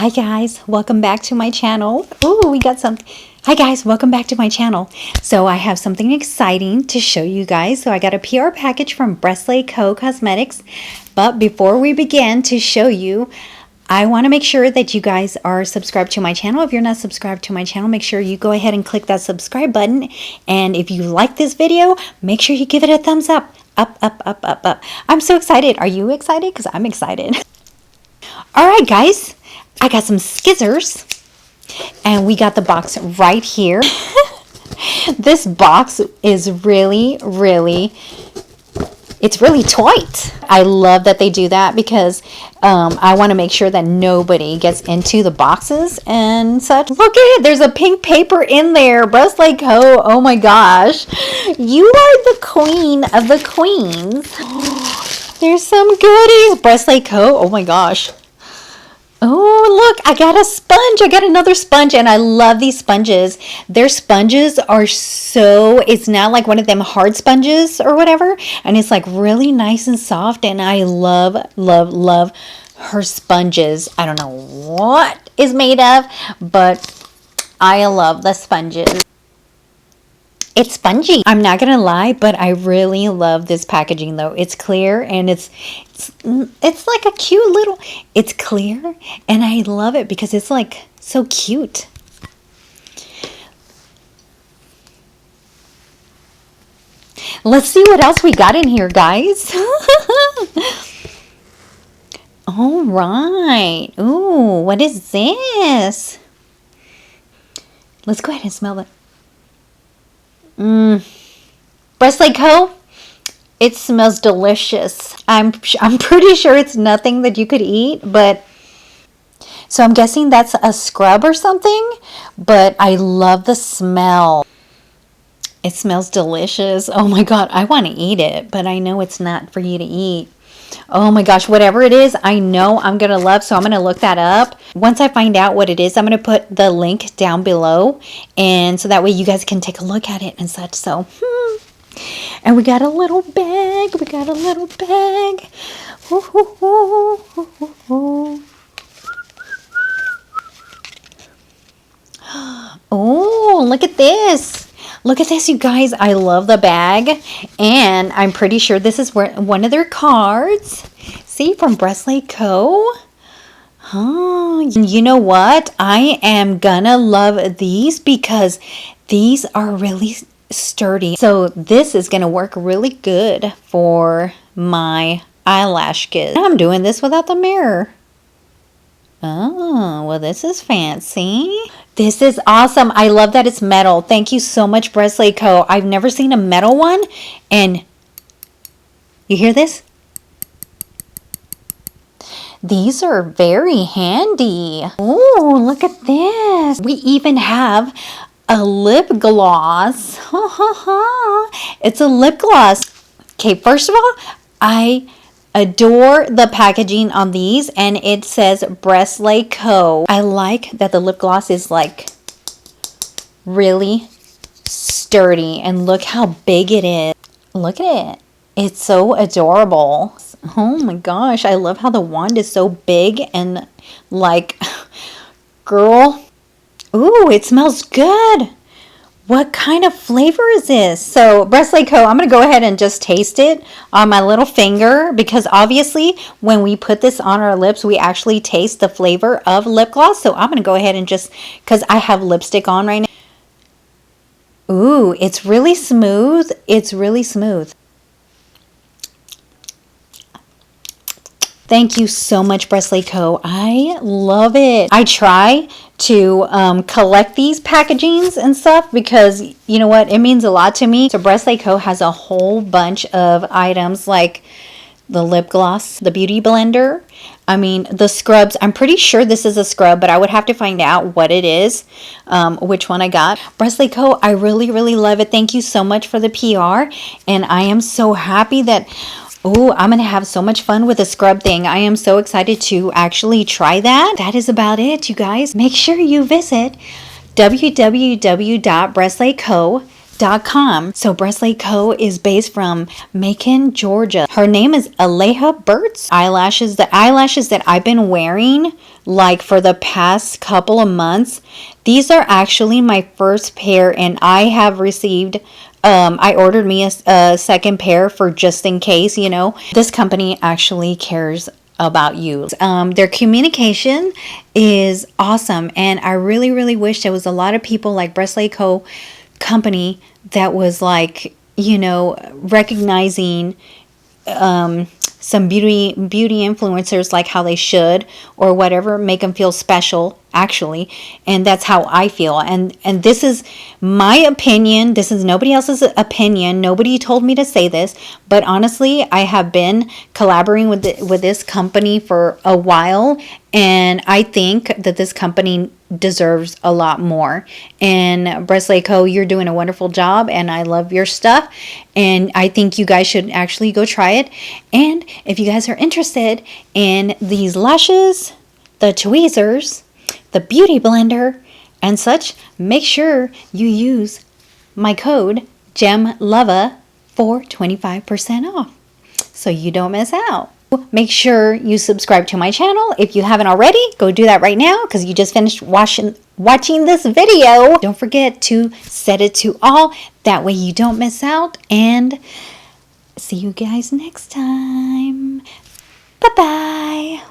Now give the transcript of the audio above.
Hi guys, welcome back to my channel. Ooh, we got some. Hi guys, welcome back to my channel. So I have something exciting to show you guys. So I got a PR package from Breslay Co Cosmetics. But before we begin to show you, I want to make sure that you guys are subscribed to my channel. If you're not subscribed to my channel, make sure you go ahead and click that subscribe button. And if you like this video, make sure you give it a thumbs up. Up, up, up, up, up. I'm so excited. Are you excited? Because I'm excited. All right, guys. I got some scissors. And we got the box right here. This box is really tight. I love that they do that because I want to make sure that nobody gets into the boxes and such. Look at it. There's a pink paper in there. Breslay Co. Oh my gosh. You are the queen of the queens. There's some goodies. Breslay Co. Oh my gosh. Oh, look, I got a sponge. I got another sponge, and I love these sponges. Their sponges are it's not like one of them hard sponges or whatever, and it's like really nice and soft, and I love her sponges. I don't know what is made of, but I love the sponges. It's spongy. I'm not gonna lie, but I really love this packaging though. It's clear and it's like a cute little, it's clear and I love it because it's like so cute. Let's see what else we got in here, guys. All right. Ooh, what is this? Let's go ahead and smell it. Breslay Co. It smells delicious. I'm pretty sure it's nothing that you could eat, but so I'm guessing that's a scrub or something, but I love the smell. It smells delicious. Oh my god, I want to eat it, but I know it's not for you to eat. Oh my gosh, whatever it is, I know I'm going to love, so I'm going to look that up. Once I find out what it is, I'm going to put the link down below, and so that way you guys can take a look at it and such. So, and we got a little bag. We got a little bag. Oh, look at this. Look at this, you guys. I love the bag. And I'm pretty sure this is one of their cards. See, from Breslay Co. Oh, you know what? I am gonna love these because these are really sturdy. So this is gonna work really good for my eyelash kit. I'm doing this without the mirror. Oh, well, this is fancy. This is awesome. I love that it's metal. Thank you so much, Breslay Co. I've never seen a metal one. And you hear this? These are very handy. Oh, look at this. We even have a lip gloss. It's a lip gloss. Okay, first of all, I adore the packaging on these, and it says Breslay Co. I like that the lip gloss is like really sturdy, and look how big it is. Look at it. It's so adorable. Oh my gosh, I love how the wand is so big and like, girl. Ooh, it smells good. What kind of flavor is this? So, Breslay Co., I'm going to go ahead and just taste it on my little finger because obviously when we put this on our lips, we actually taste the flavor of lip gloss. So, I'm going to go ahead and just, because I have lipstick on right now. Ooh, it's really smooth. It's really smooth. Thank you so much, Breslay Co. I love it. I try to collect these packagings and stuff because, you know what, it means a lot to me. So Breslay Co. has a whole bunch of items like the lip gloss, the beauty blender, I mean the scrubs. I'm pretty sure this is a scrub, but I would have to find out what it is, which one I got. Breslay Co. I really love it. Thank you so much for the PR, and I am so happy that I'm going to have so much fun with the scrub thing. I am so excited to actually try that. That is about it, you guys. Make sure you visit www.breslayco.com Com. So Breslay Co is based from Macon, Georgia. Her name is Aleha Burt's eyelashes. The eyelashes that I've been wearing like for the past couple of months, these are actually my first pair, and I have received I ordered me a second pair for just in case, you know. This company actually cares about you. Their communication is awesome, and I really wish there was a lot of people like Breslay Co company that was like, you know, recognizing some beauty influencers like how they should, or whatever, make them feel special actually. And that's how I feel, and this is my opinion. This is nobody else's opinion. Nobody told me to say this, but honestly, I have been collaborating with this company for a while, and I think that this company deserves a lot more. And Breslay Co, you're doing a wonderful job, and I love your stuff, and I think you guys should actually go try it. And if you guys are interested in these lashes, the tweezers, the beauty blender, and such, make sure you use my code GEMLOVA for 25% off so you don't miss out. Make sure you subscribe to my channel. If you haven't already, go do that right now because you just finished watching this video. Don't forget to set it to all. That way you don't miss out. And see you guys next time. Bye-bye.